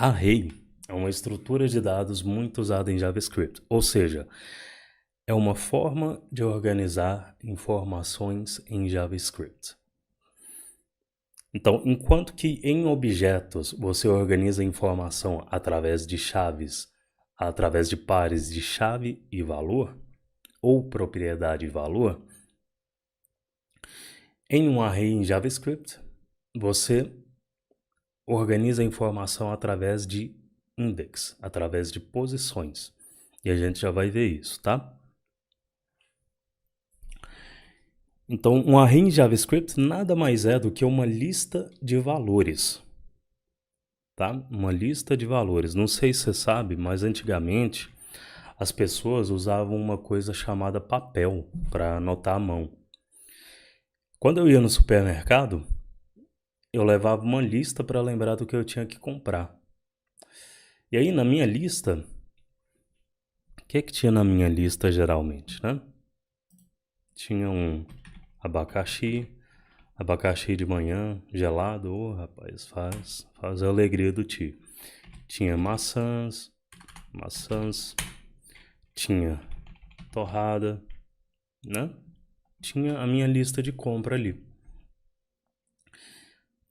Array é uma estrutura de dados muito usada em JavaScript, ou seja, é uma forma de organizar informações em JavaScript. Então, enquanto que em objetos você organiza informação através de chaves, através de pares de chave e valor, ou propriedade e valor, em um array em JavaScript, você organiza a informação através de index, através de posições. E a gente já vai ver isso, tá? Então, um array em JavaScript nada mais é do que uma lista de valores, tá? Uma lista de valores. Não sei se você sabe, mas antigamente as pessoas usavam uma coisa chamada papel para anotar à mão. Quando eu ia no supermercado, eu levava uma lista para lembrar do que eu tinha que comprar. E aí na minha lista, o que tinha na minha lista geralmente, né? Tinha um abacaxi de manhã, gelado, oh, rapaz, faz a alegria do tio. Tinha maçãs, tinha torrada, né? Tinha a minha lista de compra ali.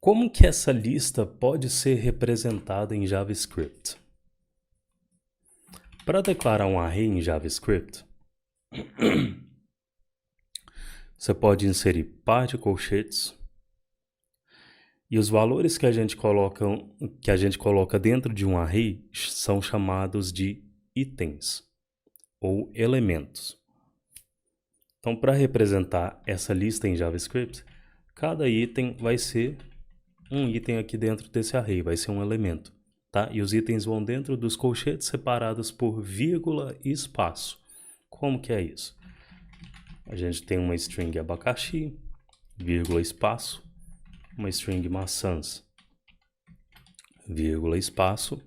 Como que essa lista pode ser representada em JavaScript? Para declarar um array em JavaScript, você pode inserir par de colchetes e os valores que a gente coloca dentro de um array são chamados de itens ou elementos. Então, para representar essa lista em JavaScript, cada item vai ser um item aqui dentro desse array, vai ser um elemento, tá? E os itens vão dentro dos colchetes separados por vírgula e espaço. Como que é isso? A gente tem uma string abacaxi, vírgula, espaço, uma string maçãs, vírgula, espaço,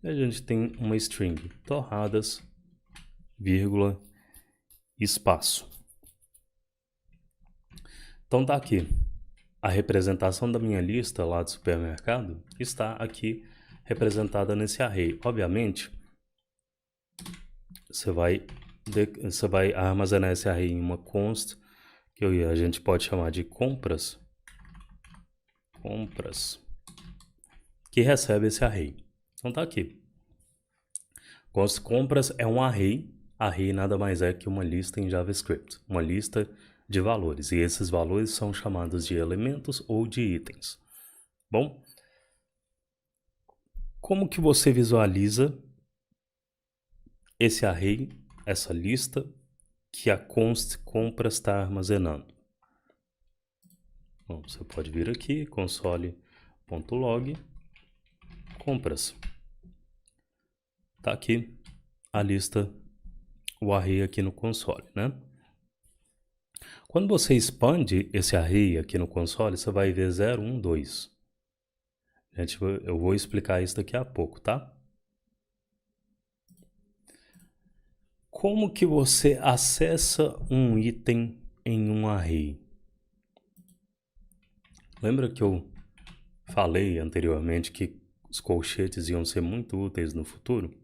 e a gente tem uma string torradas, vírgula, espaço. Então tá aqui. A representação da minha lista lá do supermercado está aqui representada nesse array. Obviamente, você vai armazenar esse array em uma const, que a gente pode chamar de compras, que recebe esse array. Então tá aqui. Const compras é um array. Array nada mais é que uma lista em JavaScript, uma lista de valores, e esses valores são chamados de elementos ou de itens. Bom, como que você visualiza esse array, essa lista que a const compras está armazenando? Bom, você pode vir aqui, console.log, compras. Tá aqui a lista, o array aqui no console, né? Quando você expande esse array aqui no console, você vai ver 0, 1, 2. Eu vou explicar isso daqui a pouco, tá? Como que você acessa um item em um array? Lembra que eu falei anteriormente que os colchetes iam ser muito úteis no futuro?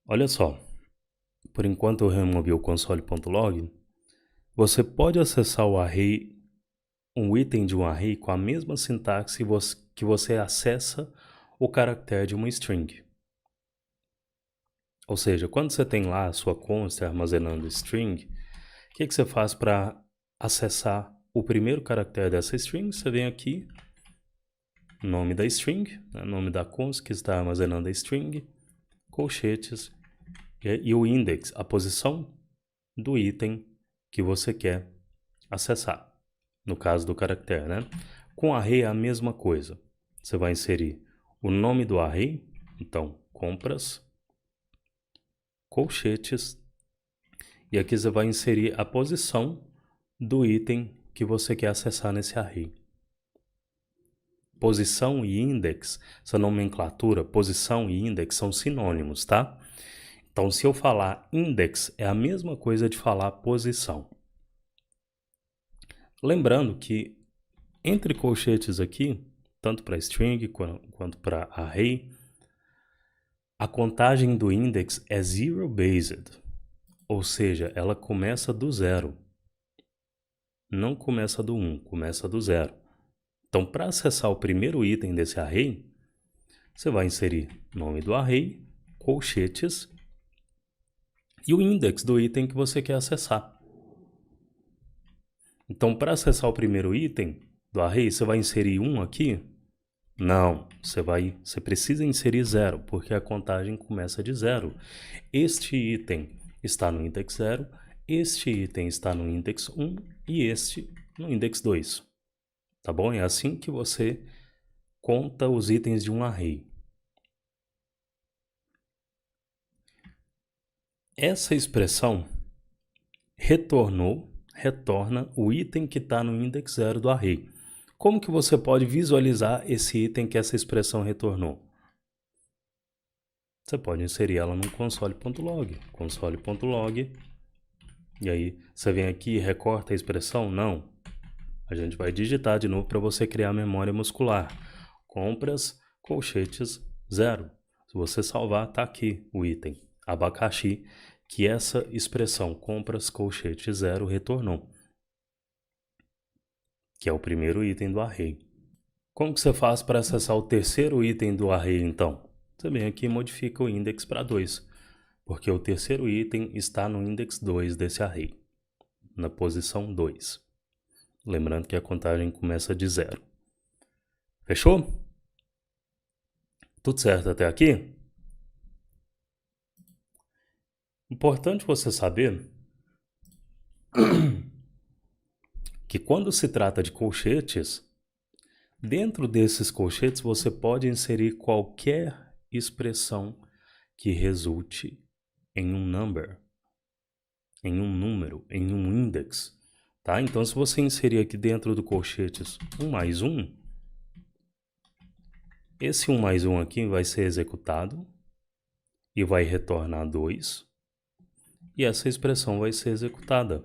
Olha só, por enquanto eu removi o console.log, você pode acessar o array, um item de um array com a mesma sintaxe que você acessa o caractere de uma string. Ou seja, quando você tem lá a sua const armazenando string, o que você faz para acessar o primeiro caractere dessa string? Você vem aqui, nome da string, né, nome da const que está armazenando a string, colchetes e o index, a posição do item que você quer acessar. No caso do caractere, né? Com array é a mesma coisa. Você vai inserir o nome do array, então compras, colchetes, e aqui você vai inserir a posição do item que você quer acessar nesse array. Posição e index, essa nomenclatura, posição e index são sinônimos, tá? Então, se eu falar index, é a mesma coisa de falar posição. Lembrando que entre colchetes aqui, tanto para string quanto para array, a contagem do index é zero-based, ou seja, ela começa do zero. Não começa do 1, começa do 0. Então, para acessar o primeiro item desse array, você vai inserir nome do array, colchetes e o index do item que você quer acessar. Então, para acessar o primeiro item do array, você vai inserir 1 aqui? Não, você precisa inserir 0, porque a contagem começa de 0. Este item está no index 0, este item está no index 1 e este no index 2. Tá bom? É assim que você conta os itens de um array. Essa expressão retorna o item que está no index 0 do array. Como que você pode visualizar esse item que essa expressão retornou? Você pode inserir ela no console.log. Console.log. E aí, você vem aqui e recorta a expressão? Não. A gente vai digitar de novo para você criar memória muscular. Compras, colchetes, 0. Se você salvar, está aqui o item abacaxi, que essa expressão compras, colchete, 0 retornou. Que é o primeiro item do array. Como que você faz para acessar o terceiro item do array, então? Você vem aqui e modifica o index para 2, porque o terceiro item está no index 2 desse array, na posição 2. Lembrando que a contagem começa de 0. Fechou? Tudo certo até aqui? Importante você saber que quando se trata de colchetes, dentro desses colchetes você pode inserir qualquer expressão que resulte em um number, em um número, em um index. Tá? Então, se você inserir aqui dentro do colchetes 1 mais 1, esse 1 mais 1 aqui vai ser executado e vai retornar 2, e essa expressão vai ser executada.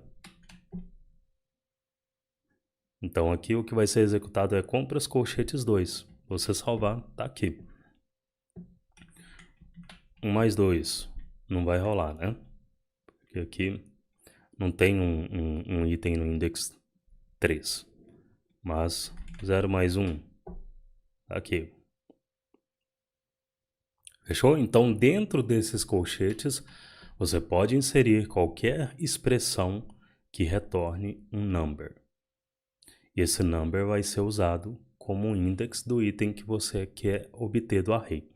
Então, aqui o que vai ser executado é compras colchetes 2. Você salvar, tá aqui. 1 mais 2 não vai rolar, né? Porque aqui não tem um item no index 3. Mas 0 mais 1, tá aqui. Fechou? Então, dentro desses colchetes, você pode inserir qualquer expressão que retorne um number. E esse number vai ser usado como um index do item que você quer obter do array.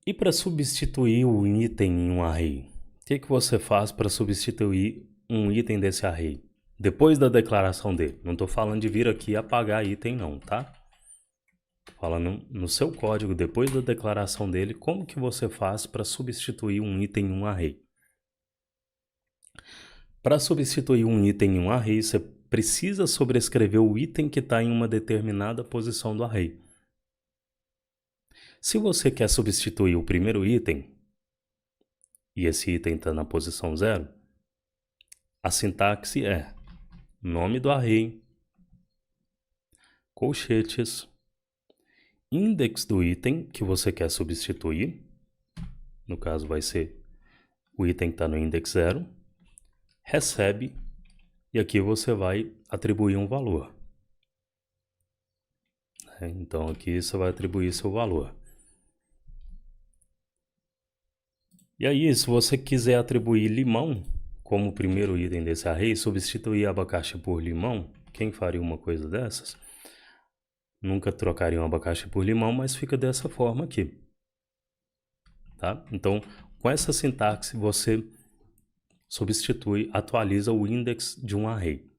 E para substituir o item em um array, o que você faz para substituir um item desse array? Depois da declaração dele. Não estou falando de vir aqui e apagar item não, tá? Tô falando no seu código, depois da declaração dele, como que você faz para substituir um item em um array? Para substituir um item em um array, você precisa sobrescrever o item que está em uma determinada posição do array. Se você quer substituir o primeiro item, e esse item está na posição 0, a sintaxe é nome do array, colchetes, index do item que você quer substituir, no caso vai ser o item que está no index 0, recebe, e aqui você vai atribuir um valor. Então aqui você vai atribuir seu valor. E aí, se você quiser atribuir limão como o primeiro item desse array, substituir abacaxi por limão, quem faria uma coisa dessas? Nunca trocaria um abacaxi por limão, mas fica dessa forma aqui. Tá? Então, com essa sintaxe, você substitui, atualiza o index de um array.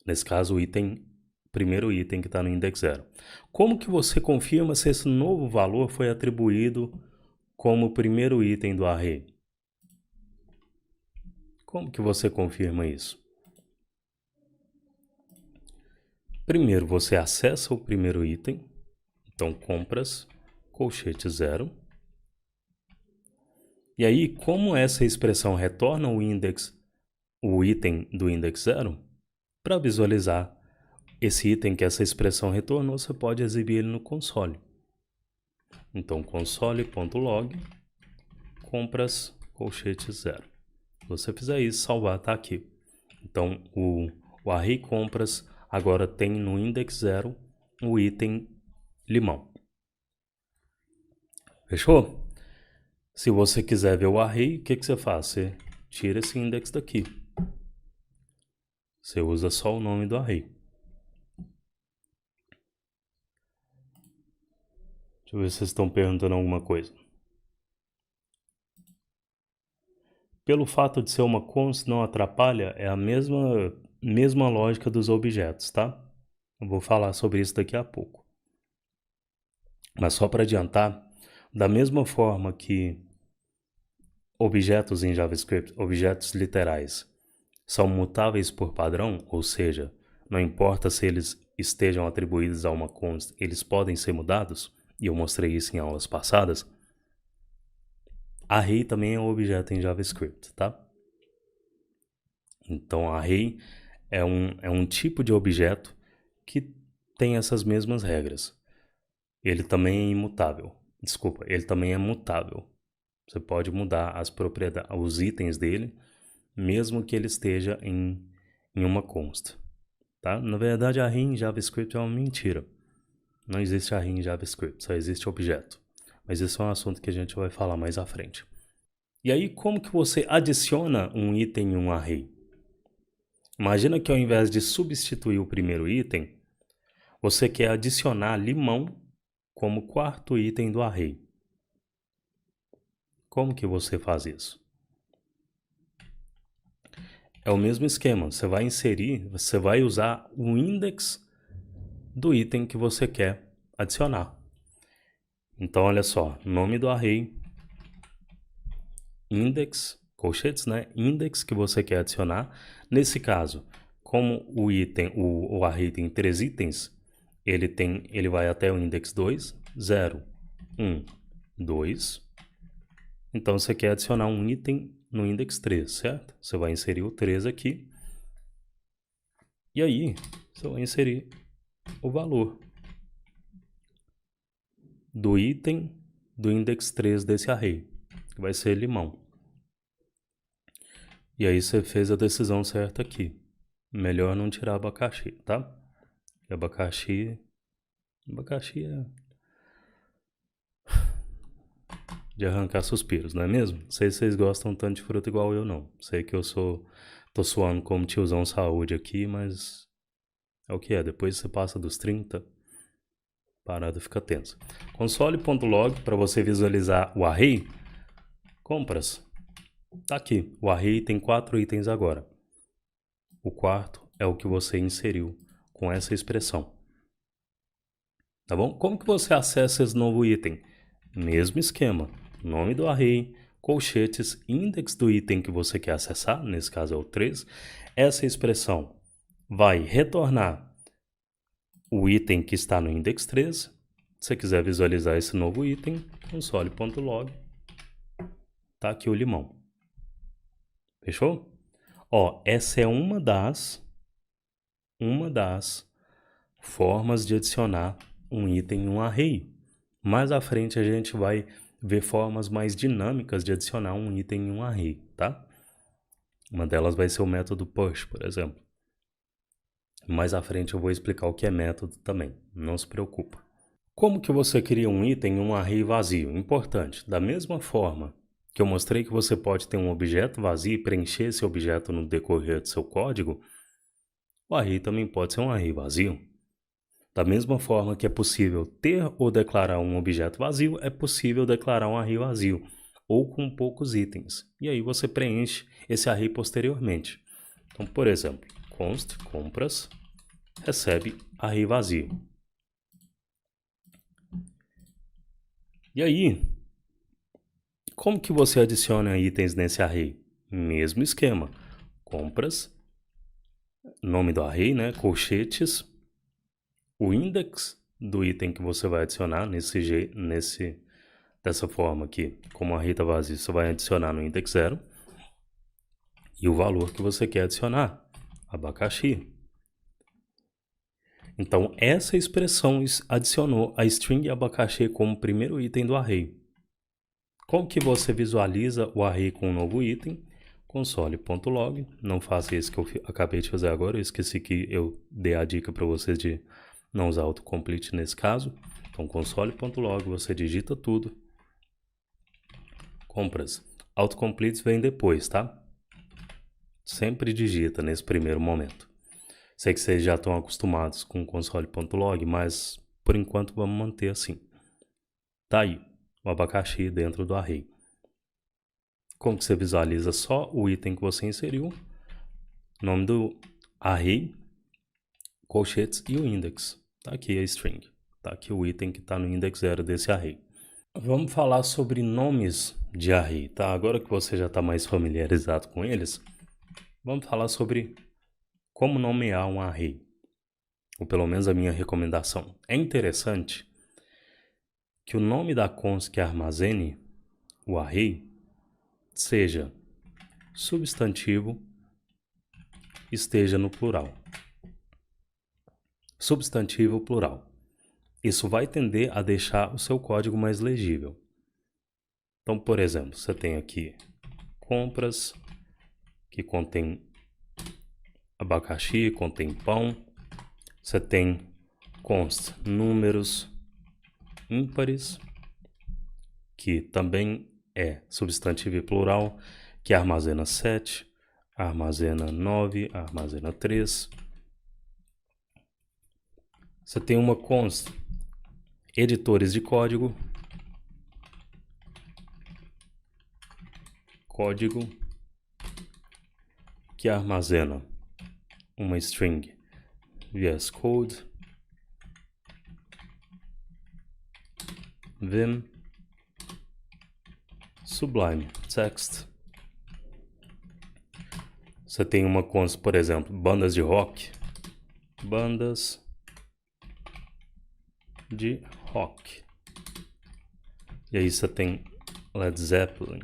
Nesse caso, o primeiro item que está no index 0. Como que você confirma se esse novo valor foi atribuído como primeiro item do array? Como que você confirma isso? Primeiro, você acessa o primeiro item. Então, compras, colchete 0. E aí, como essa expressão retorna o item do index 0, para visualizar esse item que essa expressão retornou, você pode exibir ele no console. Então, console.log compras colchete 0. Se você fizer isso, salvar, tá aqui. Então, o array compras agora tem no index 0 o item limão. Fechou? Se você quiser ver o array, o que você faz? Você tira esse index daqui. Você usa só o nome do array. Deixa eu ver se vocês estão perguntando alguma coisa. Pelo fato de ser uma const não atrapalha, é a mesma lógica dos objetos, tá? Eu vou falar sobre isso daqui a pouco. Mas só para adiantar, da mesma forma que objetos em JavaScript, objetos literais, são mutáveis por padrão, ou seja, não importa se eles estejam atribuídos a uma const, eles podem ser mudados, e eu mostrei isso em aulas passadas. Array também é um objeto em JavaScript, tá? Então, array é um tipo de objeto que tem essas mesmas regras. Ele também é imutável. Desculpa, ele também é mutável. Você pode mudar as propriedades, os itens dele, mesmo que ele esteja em uma const. Tá? Na verdade, array em JavaScript é uma mentira. Não existe array em JavaScript, só existe objeto. Mas esse é um assunto que a gente vai falar mais à frente. E aí, como que você adiciona um item em um array? Imagina que ao invés de substituir o primeiro item, você quer adicionar limão como quarto item do array. Como que você faz isso? É o mesmo esquema, você vai inserir, você vai usar o index do item que você quer adicionar. Então, olha só, nome do array, index, colchetes, né? Index que você quer adicionar. Nesse caso, como o item, o array tem 3 itens, ele vai até o index 2, 0, 1, 2. Então, você quer adicionar um item no index 3, certo? Você vai inserir o 3 aqui. E aí, você vai inserir o valor do item do index 3 desse array, que vai ser limão. E aí você fez a decisão certa aqui. Melhor não tirar abacaxi, tá? Abacaxi é de arrancar suspiros, não é mesmo? Não sei se vocês gostam tanto de fruta igual eu, não. Sei que tô suando como tiozão saúde aqui, mas é o que é. Depois você passa dos 30, parada fica tensa. Console.log, para você visualizar o array, compras. Tá aqui, o array tem 4 itens agora. O quarto é o que você inseriu com essa expressão. Tá bom? Como que você acessa esse novo item? Mesmo esquema, nome do array, colchetes, index do item que você quer acessar, nesse caso é o 3. Essa expressão vai retornar o item que está no index 3. Se você quiser visualizar esse novo item, console.log, tá aqui o limão. Fechou? Ó, essa é uma das formas de adicionar um item em um array. Mais à frente a gente vai ver formas mais dinâmicas de adicionar um item em um array, tá? Uma delas vai ser o método push, por exemplo. Mais à frente eu vou explicar o que é método também, não se preocupa. Como que você cria um item em um array vazio? Importante, da mesma forma que eu mostrei que você pode ter um objeto vazio e preencher esse objeto no decorrer do seu código, o array também pode ser um array vazio. Da mesma forma que é possível ter ou declarar um objeto vazio, é possível declarar um array vazio, ou com poucos itens. E aí você preenche esse array posteriormente. Então, por exemplo, const compras recebe array vazio. E aí, como que você adiciona itens nesse array? Mesmo esquema. Compras, nome do array, né? Colchetes, o index do item que você vai adicionar dessa forma aqui, como a array está vazio, você vai adicionar no index 0 e o valor que você quer adicionar, abacaxi. Então, essa expressão adicionou a string abacaxi como primeiro item do array. Como que você visualiza o array com um novo item? Console.log, não faça isso que eu acabei de fazer agora, eu esqueci que eu dei a dica para vocês de não usar autocomplete nesse caso. Então, console.log, você digita tudo. Compras. Autocompletes vem depois, tá? Sempre digita nesse primeiro momento. Sei que vocês já estão acostumados com console.log, mas por enquanto vamos manter assim. Tá aí, o abacaxi dentro do array. Como que você visualiza só o item que você inseriu, nome do array, colchetes e o index. Tá aqui a string, tá aqui o item que está no index 0 desse array. Vamos falar sobre nomes de array, tá? Agora que você já está mais familiarizado com eles, vamos falar sobre como nomear um array, ou pelo menos a minha recomendação. É interessante que o nome da const que armazene o array seja substantivo, esteja no plural. Substantivo plural. Isso vai tender a deixar o seu código mais legível. Então, por exemplo, você tem aqui compras, que contém abacaxi, contém pão. Você tem const números ímpares, que também é substantivo e plural, que armazena 7, armazena 9, armazena 3. Você tem uma const editores de código, que armazena uma string VS Code, Vim, Sublime Text. Você tem uma const, por exemplo, bandas de rock, E aí você tem Led Zeppelin,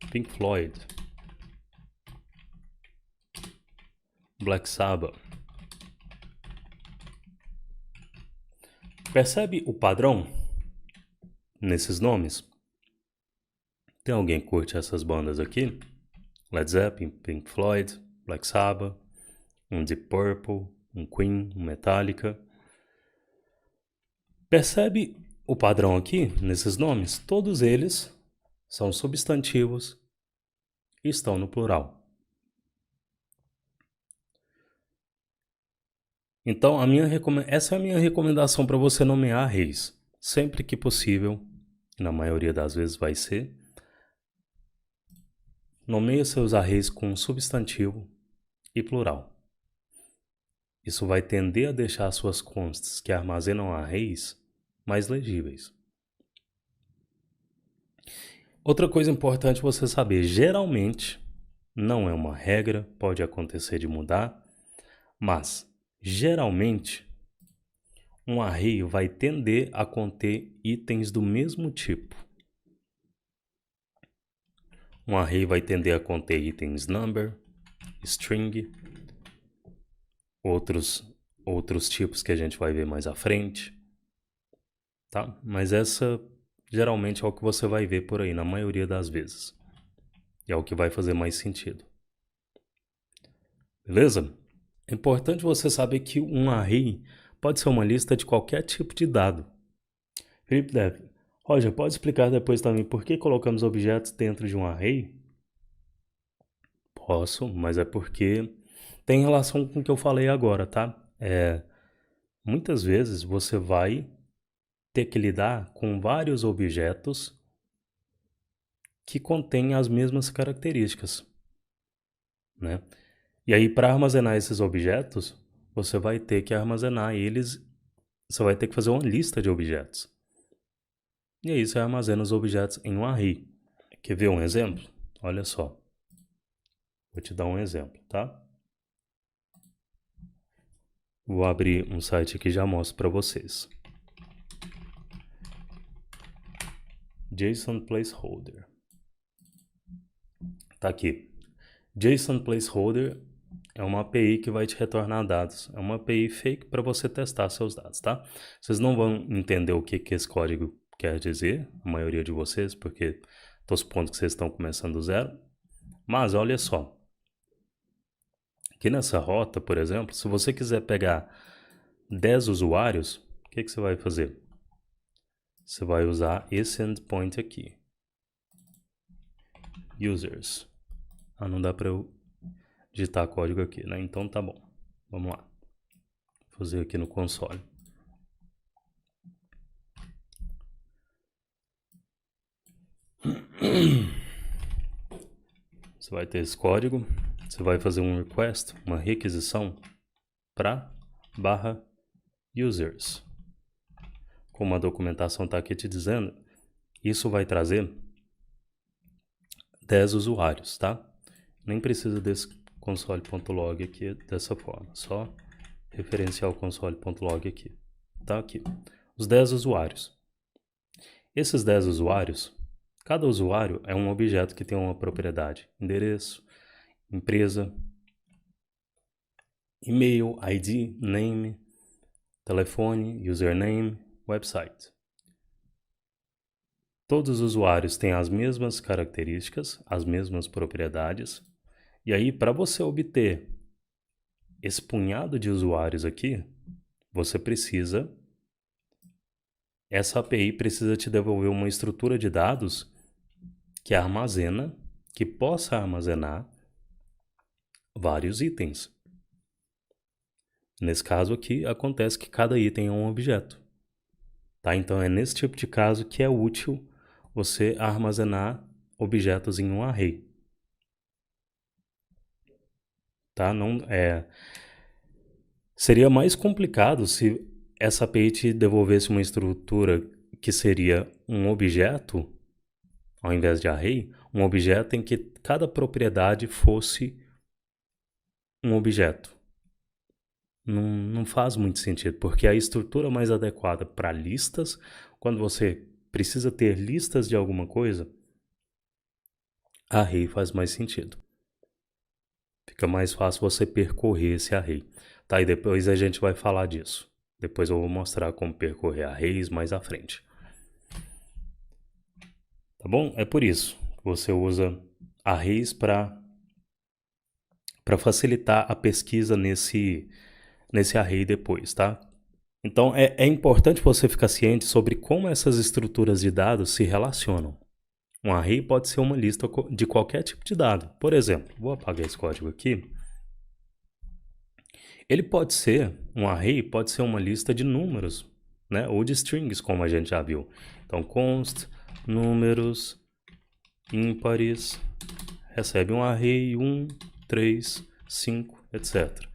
Pink Floyd, Black Sabbath. Percebe o padrão nesses nomes? Tem alguém que curte essas bandas aqui? Led Zeppelin, Pink Floyd, Black Sabbath, um Deep Purple, um Queen, um Metallica. Percebe o padrão aqui nesses nomes? Todos eles são substantivos e estão no plural. Então, essa é a minha recomendação para você nomear arrays. Sempre que possível, na maioria das vezes vai ser, nomeie seus arrays com substantivo e plural. Isso vai tender a deixar suas consts que armazenam arrays mais legíveis. Outra coisa importante você saber, geralmente, não é uma regra, pode acontecer de mudar, mas geralmente um array vai tender a conter itens do mesmo tipo. Um array vai tender a conter itens number, string, outros tipos que a gente vai ver mais à frente, tá? Mas essa geralmente é o que você vai ver por aí na maioria das vezes. E é o que vai fazer mais sentido. Beleza? É importante você saber que um array pode ser uma lista de qualquer tipo de dado. Felipe Depp, Roger, pode explicar depois também por que colocamos objetos dentro de um array? Posso, mas é porque tem relação com o que eu falei agora, tá? Muitas vezes você vai ter que lidar com vários objetos que contêm as mesmas características, né? E aí, para armazenar esses objetos, você vai ter que armazenar eles, você vai ter que fazer uma lista de objetos. E aí você armazena os objetos em um array. Quer ver um exemplo? Olha só. Vou te dar um exemplo, tá? Vou abrir um site aqui e já mostro para vocês. JSON Placeholder. Tá aqui. JSON Placeholder É uma API que vai te retornar dados. É uma API fake para você testar seus dados, tá? Vocês não vão entender o que esse código quer dizer, a maioria de vocês, porque estou supondo que vocês estão começando do zero. Mas olha só, aqui nessa rota, por exemplo, se você quiser pegar 10 usuários, o que você vai fazer? Você vai usar esse endpoint aqui. Users. Ah, não dá para eu digitar código aqui, né? Então tá bom. Vamos lá. Vou fazer aqui no console. Você vai ter esse código. Você vai fazer um request, uma requisição para /users. Como a documentação está aqui te dizendo, isso vai trazer 10 usuários, tá? Nem precisa desse console.log aqui dessa forma, só referenciar o console.log aqui. Tá aqui. Os 10 usuários. Esses 10 usuários, cada usuário é um objeto que tem uma propriedade: endereço, empresa, e-mail, ID, name, telefone, username, website. Todos os usuários têm as mesmas características, as mesmas propriedades. E aí, para você obter esse punhado de usuários aqui, essa API precisa te devolver uma estrutura de dados que possa armazenar vários itens. Nesse caso aqui, acontece que cada item é um objeto. Tá? Então é nesse tipo de caso que é útil você armazenar objetos em um array. Tá? Seria mais complicado se essa API te devolvesse uma estrutura que seria um objeto, ao invés de array, um objeto em que cada propriedade fosse um objeto. Não faz muito sentido, porque a estrutura mais adequada para listas, quando você precisa ter listas de alguma coisa, array faz mais sentido. Fica mais fácil você percorrer esse array. Tá, e depois a gente vai falar disso. Depois eu vou mostrar como percorrer arrays mais à frente. Tá bom? É por isso que você usa arrays para facilitar a pesquisa nesse array depois, tá? Então é importante você ficar ciente sobre como essas estruturas de dados se relacionam. Um array pode ser uma lista de qualquer tipo de dado. Por exemplo, vou apagar esse código aqui. Um array pode ser uma lista de números, né? Ou de strings, como a gente já viu. Então, const números ímpares recebe um array 1, 3, 5, etc.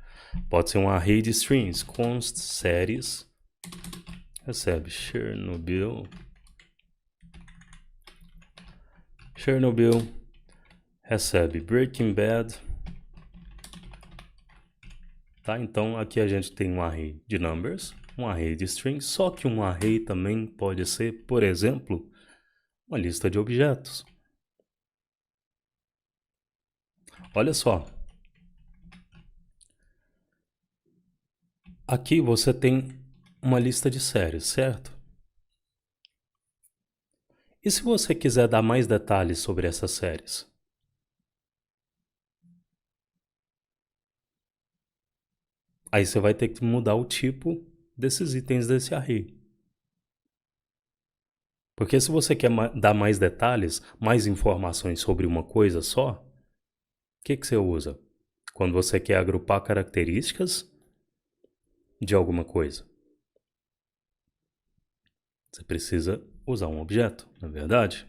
Pode ser um array de strings, const séries recebe Chernobyl, recebe Breaking Bad. Tá? Então aqui a gente tem um array de numbers, um array de strings, só que um array também pode ser, por exemplo, uma lista de objetos. Olha só. Aqui você tem uma lista de séries, certo? E se você quiser dar mais detalhes sobre essas séries? Aí você vai ter que mudar o tipo desses itens desse array. Porque se você quer dar mais detalhes, mais informações sobre uma coisa só, o que você usa? Quando você quer agrupar características de alguma coisa, você precisa usar um objeto, não é verdade?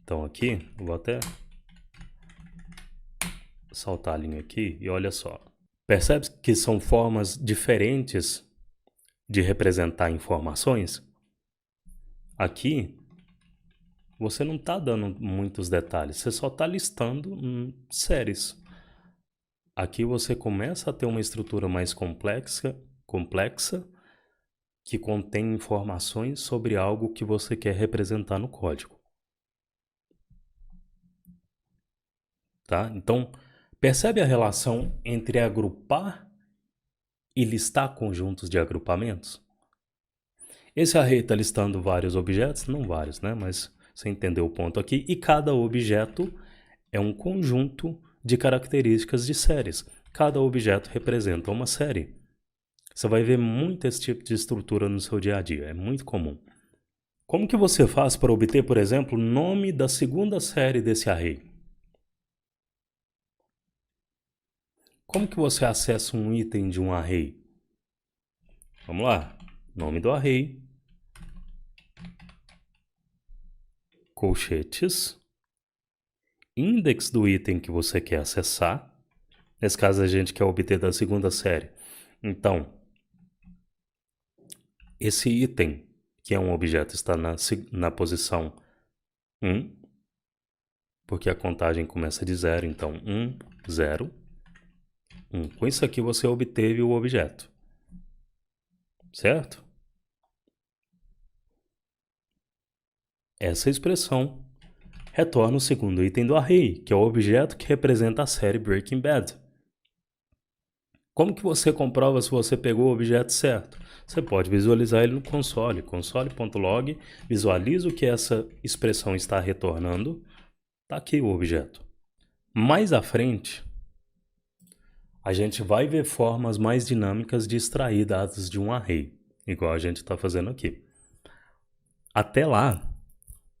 Então aqui, eu vou até saltar a linha aqui e olha só. Percebe que são formas diferentes de representar informações? Aqui, você não está dando muitos detalhes, você só está listando séries. Aqui você começa a ter uma estrutura mais complexa que contém informações sobre algo que você quer representar no código. Tá? Então, Percebe a relação entre agrupar e listar conjuntos de agrupamentos? Esse array está listando vários objetos, não vários, né? Mas você entendeu o ponto aqui. E cada objeto é um conjunto de características de séries. Cada objeto representa uma série. Você vai ver muito esse tipo de estrutura no seu dia a dia, é muito comum. Como que você faz para obter, por exemplo, o nome da segunda série desse array? Como que você acessa um item de um array? Vamos lá. Nome do array. Colchetes. Index do item que você quer acessar. Nesse caso, a gente quer obter da segunda série. Então, esse item, que é um objeto, está na posição 1, porque a contagem começa de 0, então 1, 0, 1. Com isso aqui você obteve o objeto, certo? Essa expressão retorna o segundo item do array, que é o objeto que representa a série Breaking Bad. Como que você comprova se você pegou o objeto certo? Você pode visualizar ele no console, console.log, visualiza o que essa expressão está retornando, está aqui o objeto. Mais à frente, a gente vai ver formas mais dinâmicas de extrair dados de um array, igual a gente está fazendo aqui. Até lá,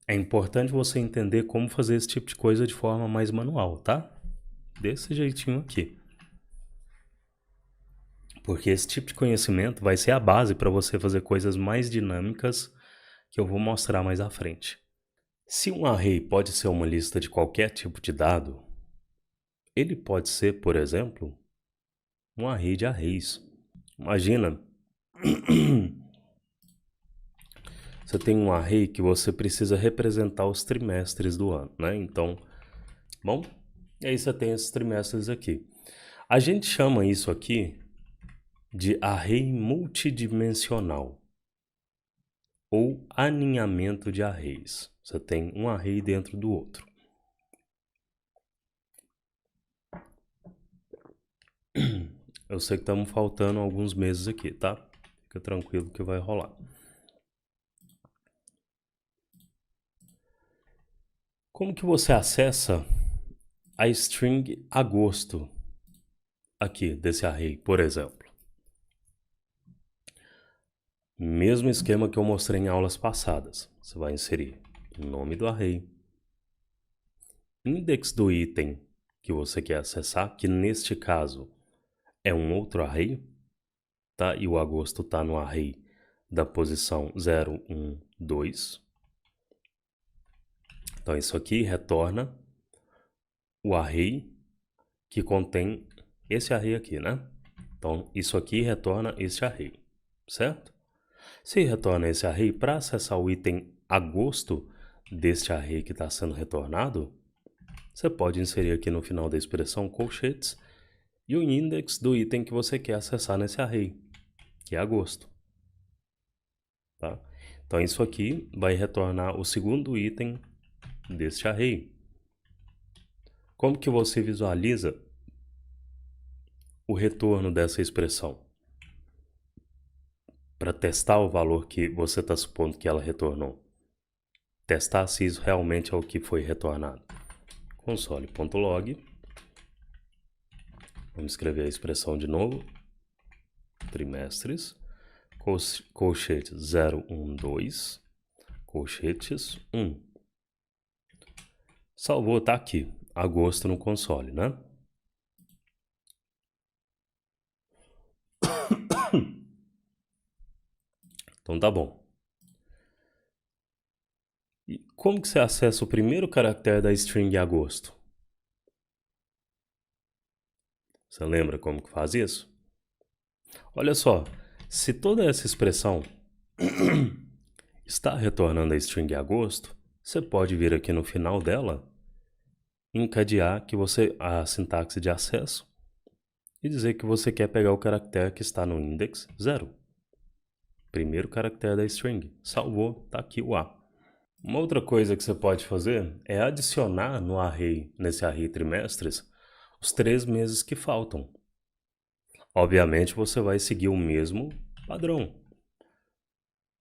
é importante você entender como fazer esse tipo de coisa de forma mais manual, tá? Desse jeitinho aqui. Porque esse tipo de conhecimento vai ser a base para você fazer coisas mais dinâmicas que eu vou mostrar mais à frente. Se um array pode ser uma lista de qualquer tipo de dado, ele pode ser, por exemplo, um array de arrays. Imagina, você tem um array que você precisa representar os trimestres do ano, né? Então, bom, e aí você tem esses trimestres aqui. A gente chama isso aqui de array multidimensional ou aninhamento de arrays. Você tem um array dentro do outro. Eu sei que estamos faltando alguns meses aqui, tá? Fica tranquilo que vai rolar. Como que você acessa a string agosto aqui desse array, por exemplo? Mesmo esquema que eu mostrei em aulas passadas. Você vai inserir o nome do array, index do item que você quer acessar, que neste caso é um outro array, tá? E o agosto está no array da posição 0, 1, 2. Então isso aqui retorna o array que contém esse array aqui, né? Então isso aqui retorna esse array, certo? Se retorna esse array, para acessar o item agosto deste array que está sendo retornado, você pode inserir aqui no final da expressão colchetes e o index do item que você quer acessar nesse array, que é agosto. Tá? Então isso aqui vai retornar o segundo item deste array. Como que você visualiza o retorno dessa expressão? Para testar o valor que você está supondo que ela retornou. Testar se isso realmente é o que foi retornado. Console.log. Vamos escrever a expressão de novo. Trimestres. Colchetes 0, 1, 2. Colchetes 1. Salvou, tá aqui. Agosto no console, né? Então tá bom. E como que você acessa o primeiro caractere da string agosto? Você lembra como que faz isso? Olha só, se toda essa expressão está retornando a string agosto, você pode vir aqui no final dela, encadear que a sintaxe de acesso e dizer que você quer pegar o caractere que está no index 0. Primeiro caractere da string. Salvou, tá aqui o A. Uma outra coisa que você pode fazer é adicionar no array, nesse array trimestres, os 3 meses que faltam. Obviamente você vai seguir o mesmo padrão.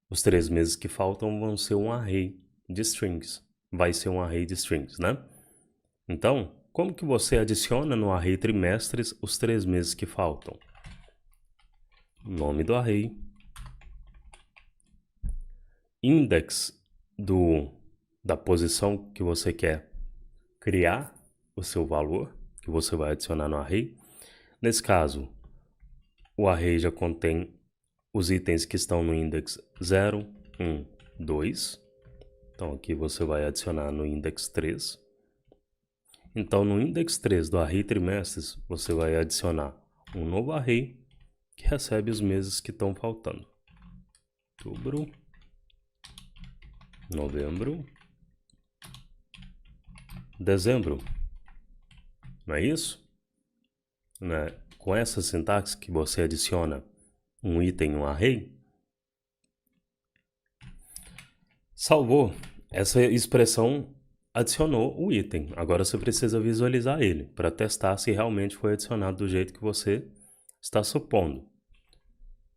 Os 3 meses que faltam vão ser um array de strings. Vai ser um array de strings, né? Então, como que você adiciona no array trimestres os 3 meses que faltam? Nome do array, index da posição que você quer criar o seu valor, que você vai adicionar no array. Nesse caso, o array já contém os itens que estão no index 0, 1, 2. Então aqui você vai adicionar no index 3. Então no index 3 do array trimestres, você vai adicionar um novo array que recebe os meses que estão faltando. Outubro, novembro, dezembro. Não é isso? Né? Com essa sintaxe que você adiciona um item, um array, salvou. Essa expressão adicionou o item. Agora você precisa visualizar ele para testar se realmente foi adicionado do jeito que você está supondo.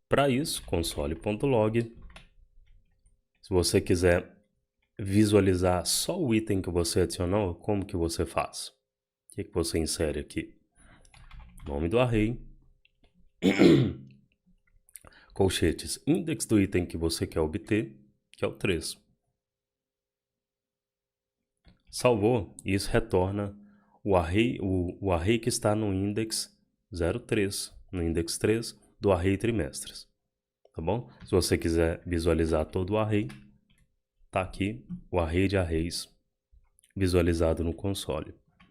Para isso, console.log. Se você quiser visualizar só o item que você adicionou, como que você faz? O que você insere aqui? Nome do array, colchetes, index do item que você quer obter, que é o 3. Salvou, e isso retorna o array que está no index 03, no index 3 do array trimestres. Tá bom? Se você quiser visualizar todo o array, tá aqui o array de arrays visualizado no console.